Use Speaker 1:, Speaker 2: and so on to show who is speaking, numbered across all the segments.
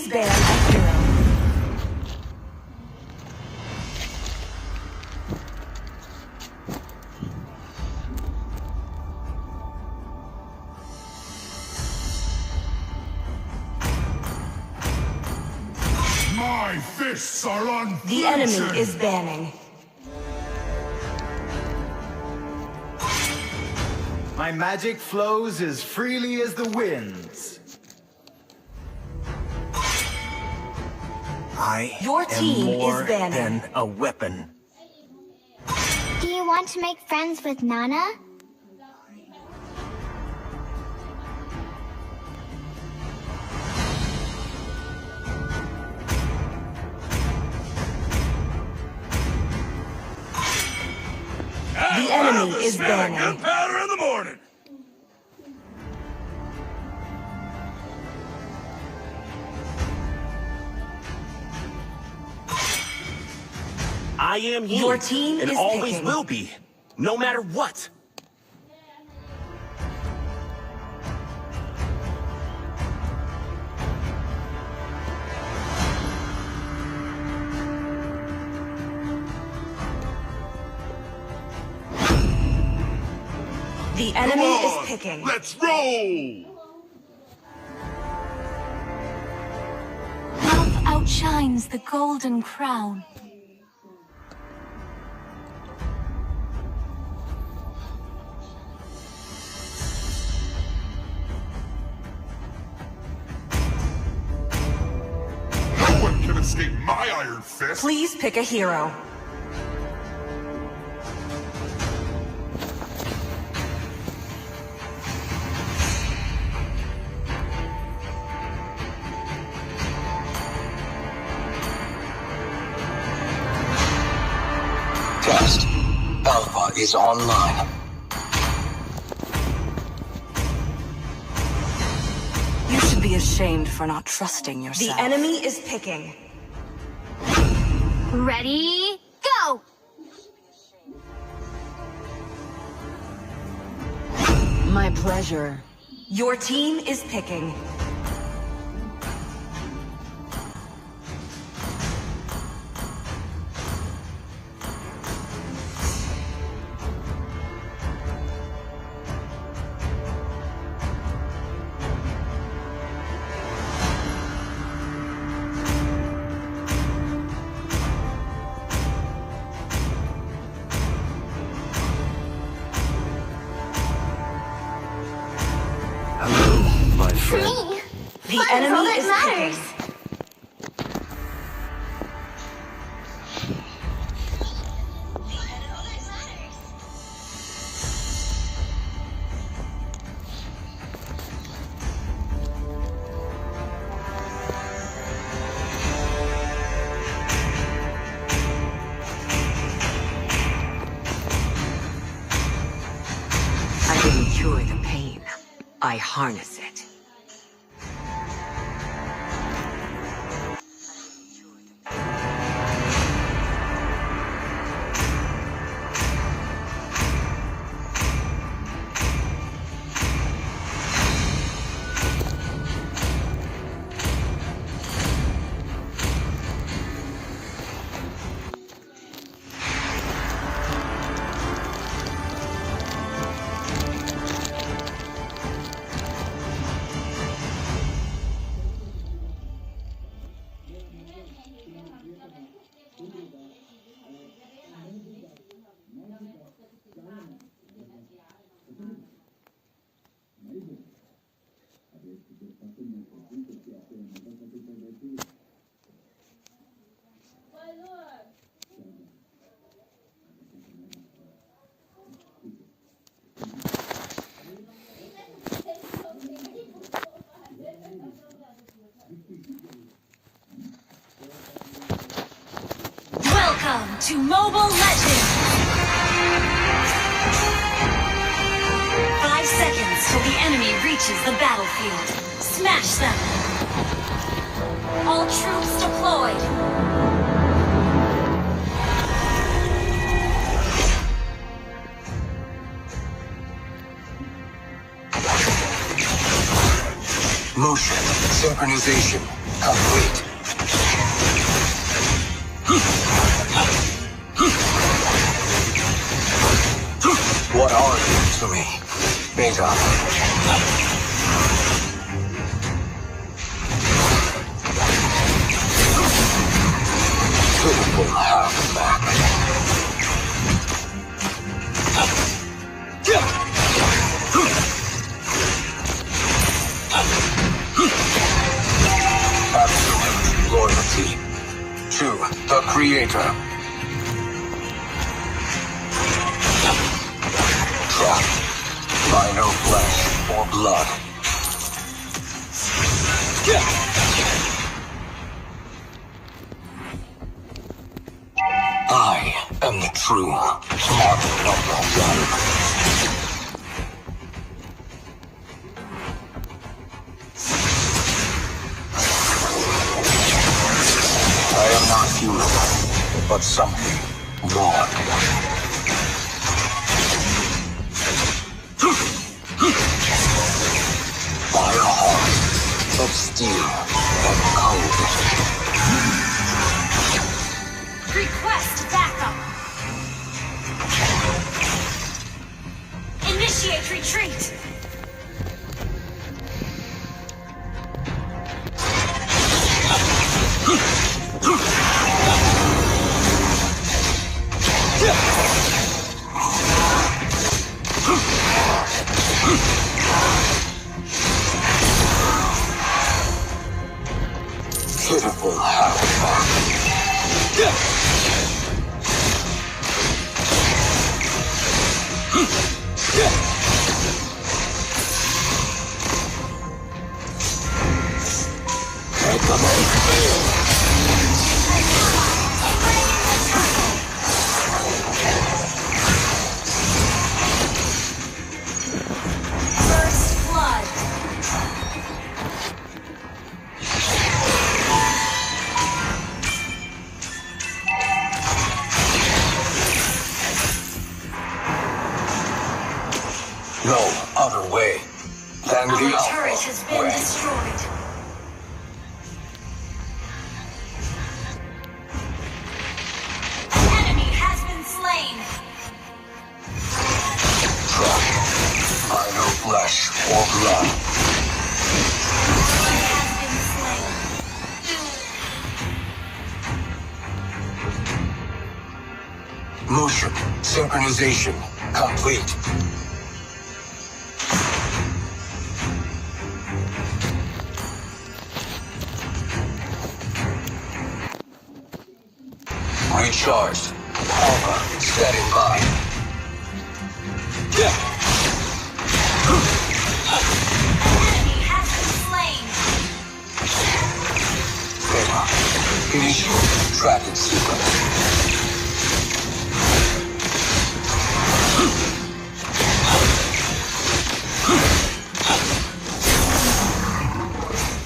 Speaker 1: Please ban a hero.
Speaker 2: My fists are unflinching!
Speaker 1: The enemy is banning.
Speaker 3: My magic flows as freely as the winds.
Speaker 1: Your team
Speaker 3: am more
Speaker 1: is banning.
Speaker 3: than a weapon.
Speaker 4: Do you want to make friends with Nana?
Speaker 1: The enemy is banning.
Speaker 2: Gunpowder in the morning!
Speaker 5: I am he.
Speaker 1: Your team
Speaker 5: and
Speaker 1: is
Speaker 5: always
Speaker 1: picking.
Speaker 5: will be, no matter what.
Speaker 1: The
Speaker 2: Come
Speaker 1: enemy
Speaker 2: on,
Speaker 1: is picking.
Speaker 2: Let's roll!
Speaker 6: Love outshines the golden crown.
Speaker 2: No one can escape my iron fist!
Speaker 1: Please pick a hero.
Speaker 7: Test. Alpha is online.
Speaker 8: You should be ashamed for not trusting yourself.
Speaker 1: The enemy is picking.
Speaker 4: Ready, go!
Speaker 8: My pleasure.
Speaker 1: Your team is picking.
Speaker 7: Hello, my friend.
Speaker 4: Me!
Speaker 1: The
Speaker 4: Fun is all
Speaker 1: enemy
Speaker 4: that
Speaker 1: is
Speaker 4: matters.
Speaker 1: picking.
Speaker 8: I didn't cure the pain. I harness it.
Speaker 6: Welcome to Mobile Legends! 5 seconds till the enemy reaches the battlefield. Smash them! All troops deployed!
Speaker 7: Motion synchronization complete. What are you to me, Beta? Pitiful half-back. Absolute loyalty to the Creator. Trapped by no flesh or blood. I am the true model of the one. I am not human, but something more. By a heart of steel and cold.
Speaker 6: Request backup. Initiate retreat.
Speaker 7: Pitiful half-back.
Speaker 6: First blood.
Speaker 7: No other way than
Speaker 6: Our
Speaker 7: the
Speaker 6: turret has been
Speaker 7: way.
Speaker 6: destroyed. Enemy has been slain.
Speaker 7: Trapped by no flesh or blood.
Speaker 6: Has been slain.
Speaker 7: Motion synchronization complete. Recharged. Alpha standing by.
Speaker 6: Enemy has been slain.
Speaker 7: Beta. Initial tracking sequence.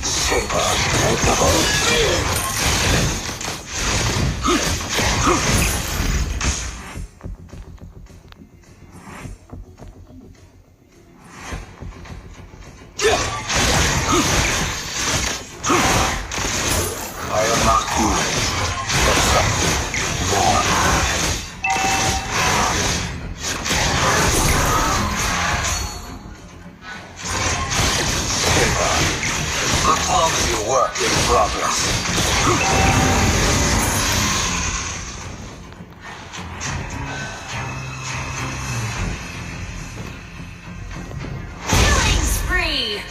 Speaker 7: Saber. I am not human, but something more. Saber. A clumsy work in progress.
Speaker 6: Killing spree.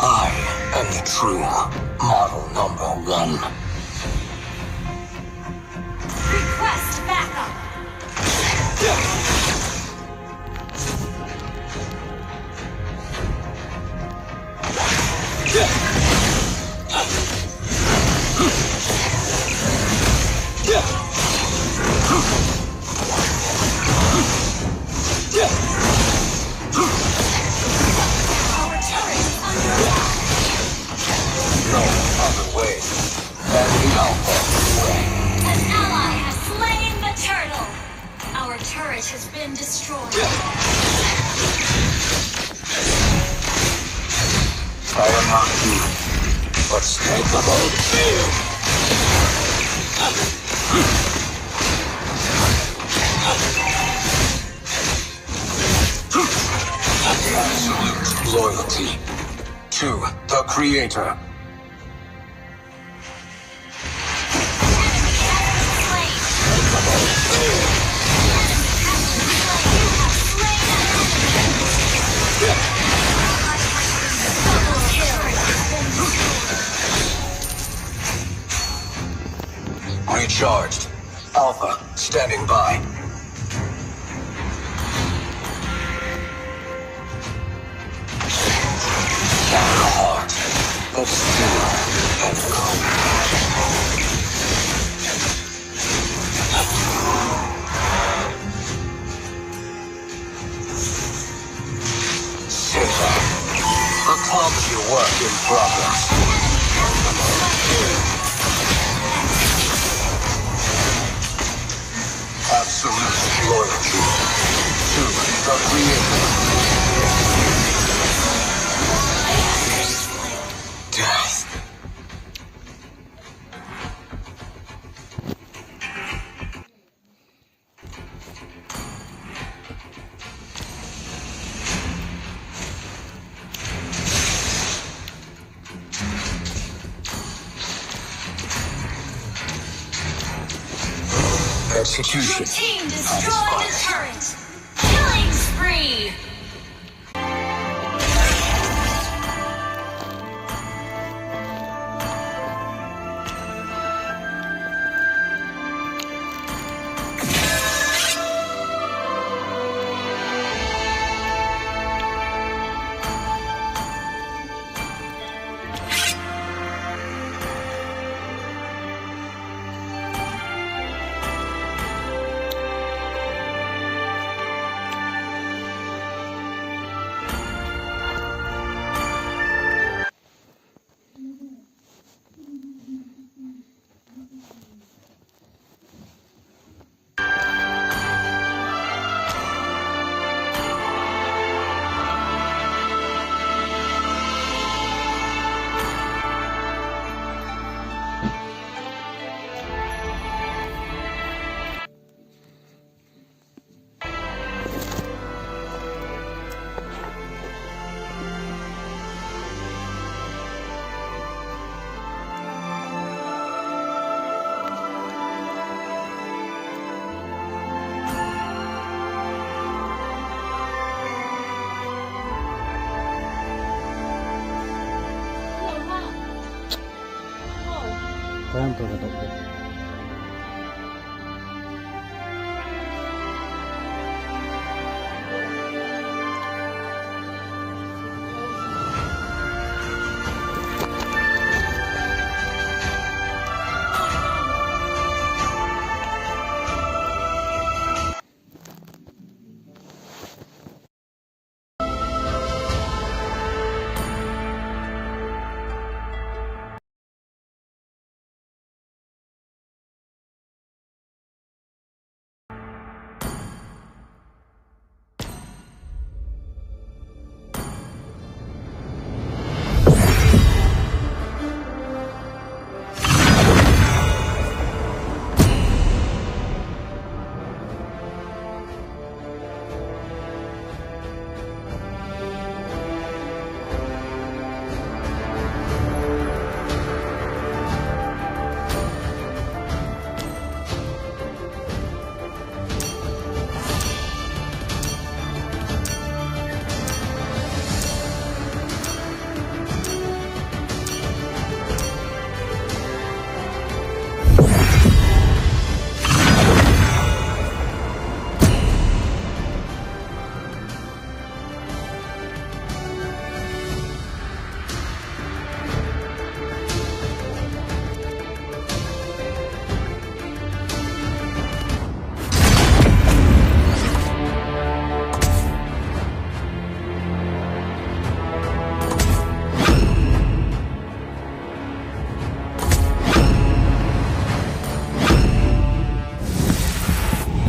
Speaker 7: I am the true model number one.
Speaker 6: Request backup. Our turret is under attack.
Speaker 7: No other way than the Alpha way.
Speaker 6: An ally
Speaker 7: loyalty to the Creator. Recharged. Alpha, standing by. The heart of steel and cold. Saber, a clumsy work in progress. Absolute loyalty to the Creator. Death. Execution.
Speaker 6: Your team destroyed a turret. Killing spree.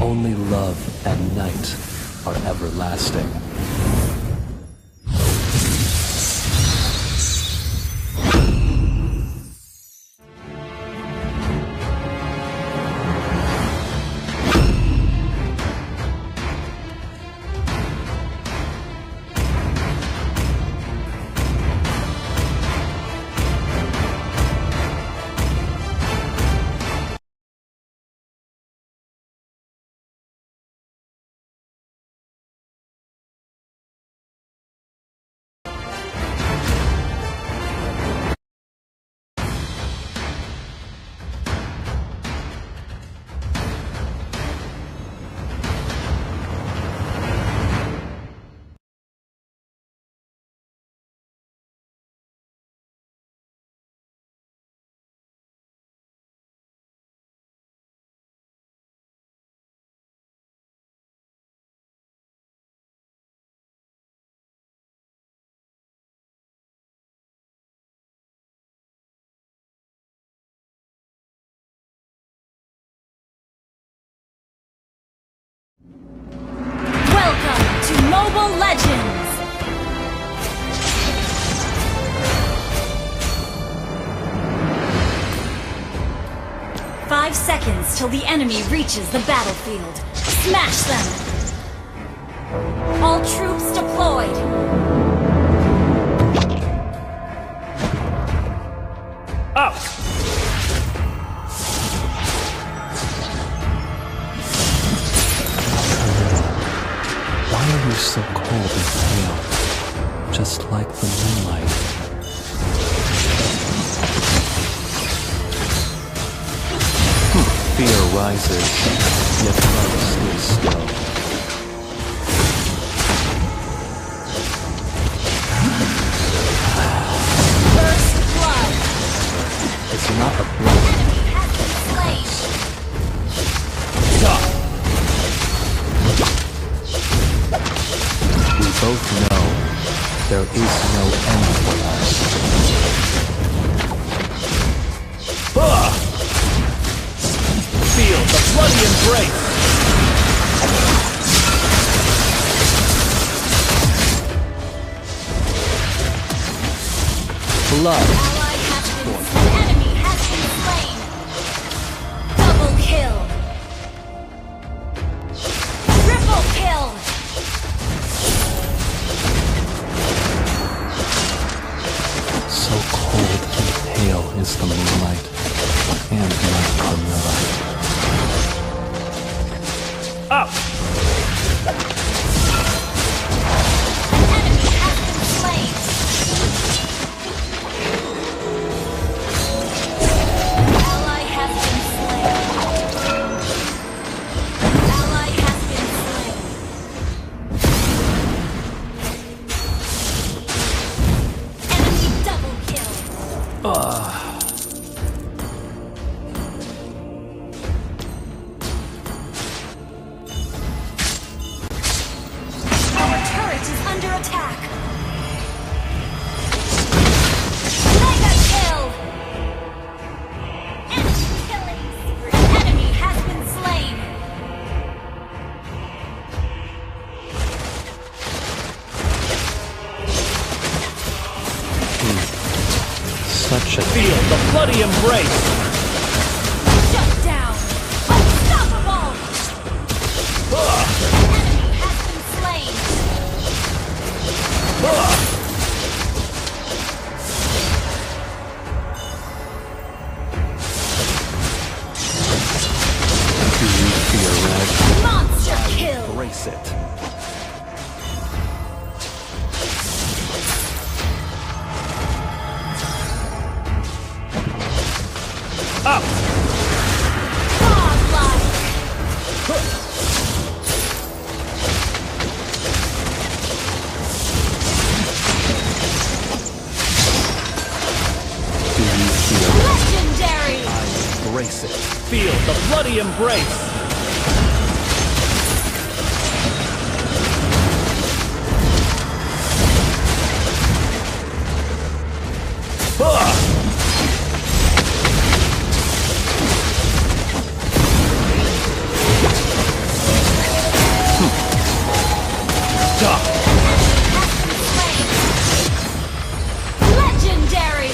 Speaker 9: Only love and night are everlasting.
Speaker 6: Mobile Legends! Five seconds till the enemy reaches the battlefield. Smash them! All troops deployed!
Speaker 5: Up!
Speaker 9: Why are you so cold and pale? Just like the moonlight. Fear rises, yet love stays still.
Speaker 6: First blood!
Speaker 9: It's not a blood.
Speaker 6: Enemy has been slain!
Speaker 9: We both know there is no end for us.
Speaker 5: Feel the bloody embrace!
Speaker 9: Blood.
Speaker 6: Ally has been slain. Enemy has been slain! Double kill! Triple kill!
Speaker 9: So cold and pale is the moonlight, and my Carmilla.
Speaker 5: Up!
Speaker 6: An enemy has been slain! Ally has been slain! Ally has been slain! Enemy double kill! Our turret is under attack! Mega kill! Enemy killing spree! An enemy has been slain!
Speaker 9: Such a
Speaker 5: Feel the bloody embrace!
Speaker 6: Shut down! Unstoppable! Enemy has been slain!
Speaker 9: Do you fear red?
Speaker 6: Monster kill!
Speaker 9: Brace it.
Speaker 5: Up!
Speaker 6: Godlike!
Speaker 9: Do you fear red?
Speaker 6: Legendary!
Speaker 9: Brace it.
Speaker 5: Feel the bloody embrace!
Speaker 6: Legendary!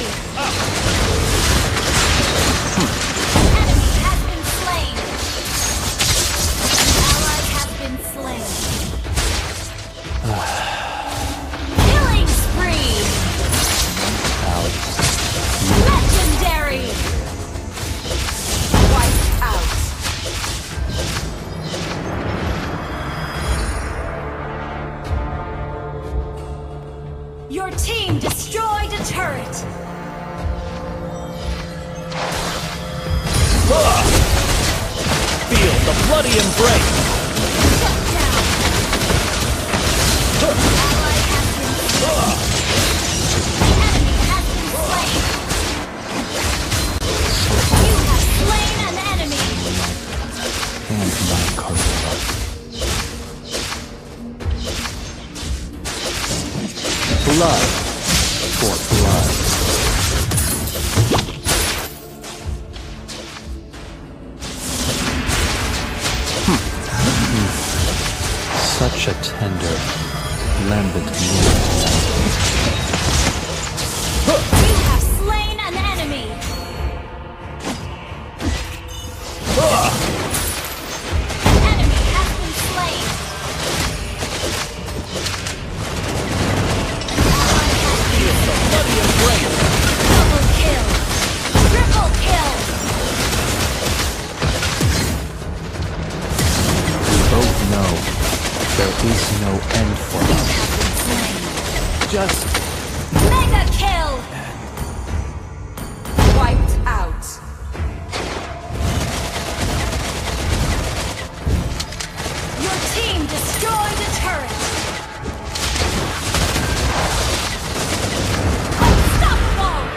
Speaker 6: Enemy has been slain! Ally has been slain! Killing spree! Legendary! Wiped out! Your team destroyed a turret!
Speaker 5: Feel the bloody embrace!
Speaker 6: Shut down! Ally has been slain! The enemy has been slain! You have slain an enemy!
Speaker 9: And my Carmilla. Blood for blood. Such a tender, lambent moon.
Speaker 6: You have slain an enemy. An enemy has been slain.
Speaker 5: Bloody embrace.
Speaker 6: Double kill. Triple kill.
Speaker 9: We both know there is no end for us. Just
Speaker 6: Mega kill.
Speaker 1: Wiped out.
Speaker 6: Your team destroyed a turret. Unstoppable.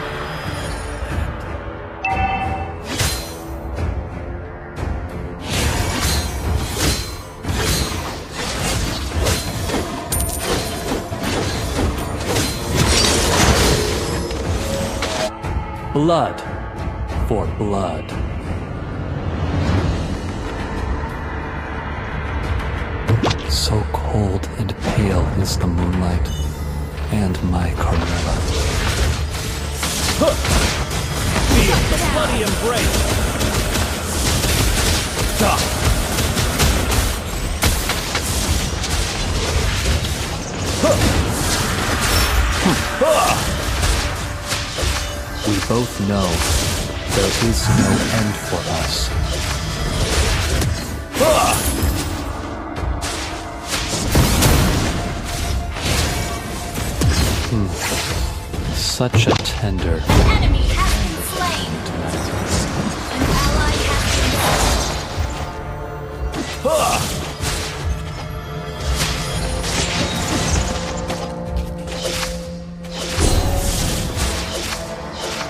Speaker 9: blood for blood. So cold and pale is the moonlight, and my Carmela.
Speaker 5: Feel the bloody embrace. Stop.
Speaker 9: We both know there is no end for us. Such a tender.
Speaker 6: An enemy has been slain. An ally has been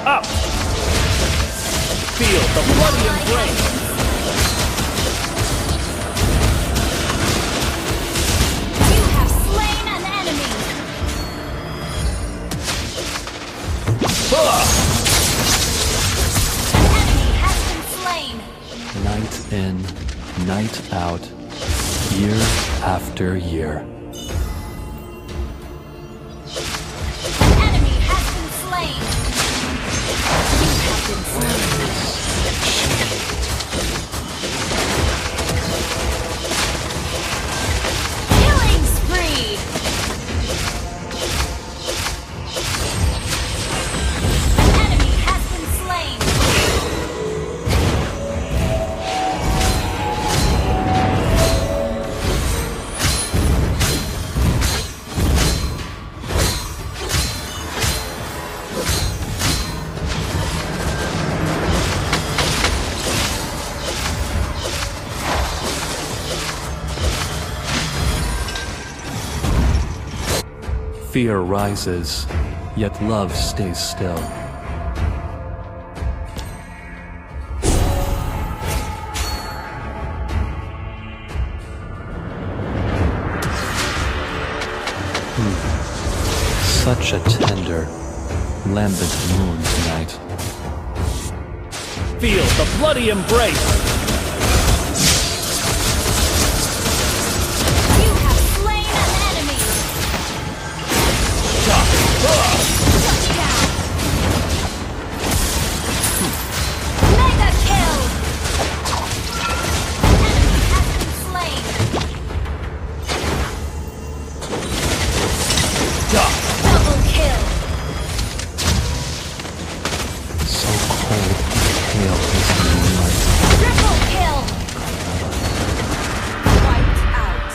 Speaker 5: Up. Feel the bloody embrace.
Speaker 6: You have slain an enemy. An enemy has been slain.
Speaker 9: Night in, night out, year after year.
Speaker 6: An enemy has been slain. You have been slain. Killing spree. An enemy has been slain.
Speaker 9: Fear rises, yet love stays still. Such a tender, lambent moon tonight.
Speaker 5: Feel the bloody embrace.
Speaker 6: You have slain an enemy. Shut down. Mega kill. An enemy has been slain. Double kill.
Speaker 9: So cold and pale is the moonlight.
Speaker 6: Triple kill. Wiped out.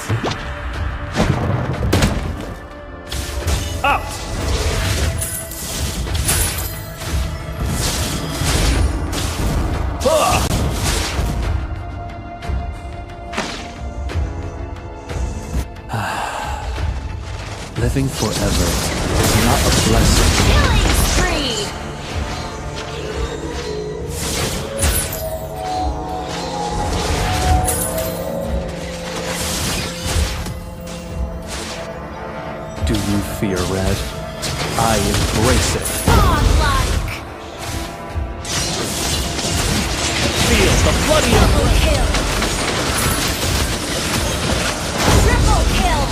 Speaker 5: Up.
Speaker 9: Living forever is not a blessing.
Speaker 6: Killing spree.
Speaker 9: Do you fear red? I embrace it.
Speaker 6: Godlike.
Speaker 5: Feel the bloody
Speaker 6: Double
Speaker 5: embrace.
Speaker 6: kill. Triple kill.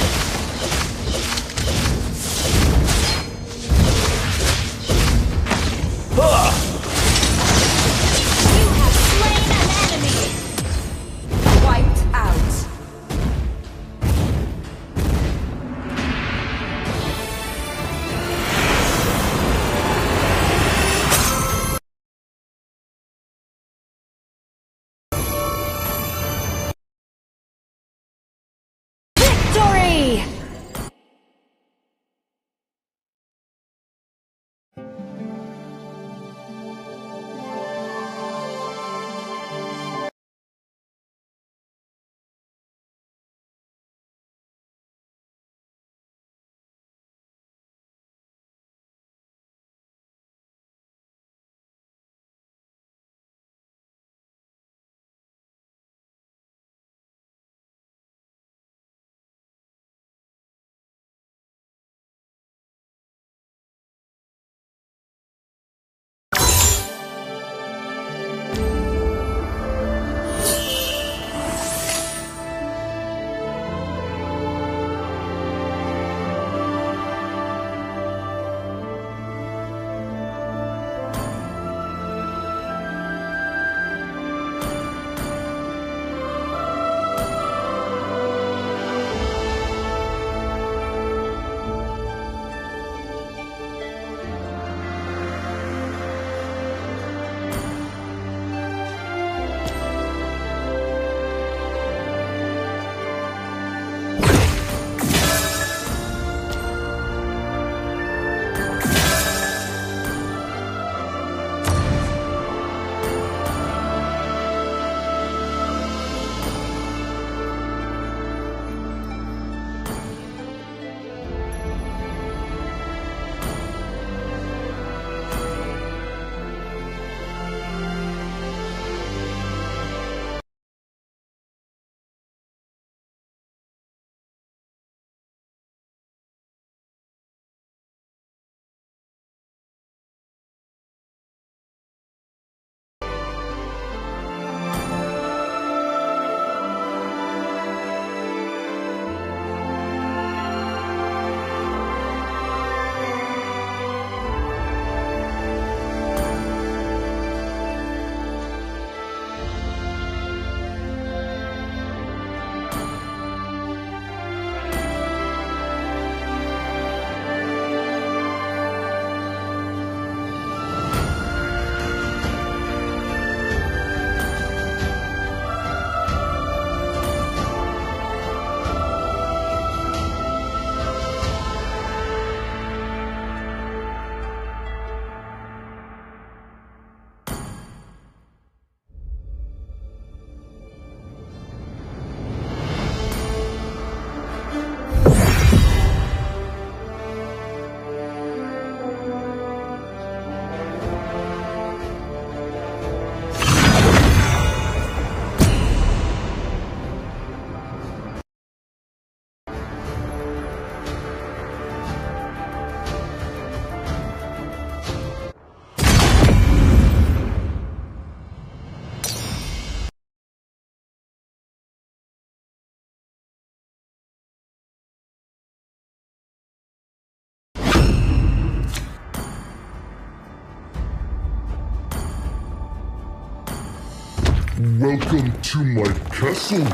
Speaker 2: Welcome to my castle,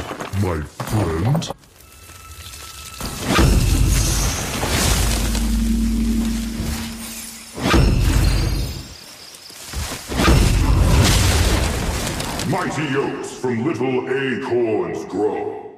Speaker 2: my friend. Mighty oaks from little acorns grow.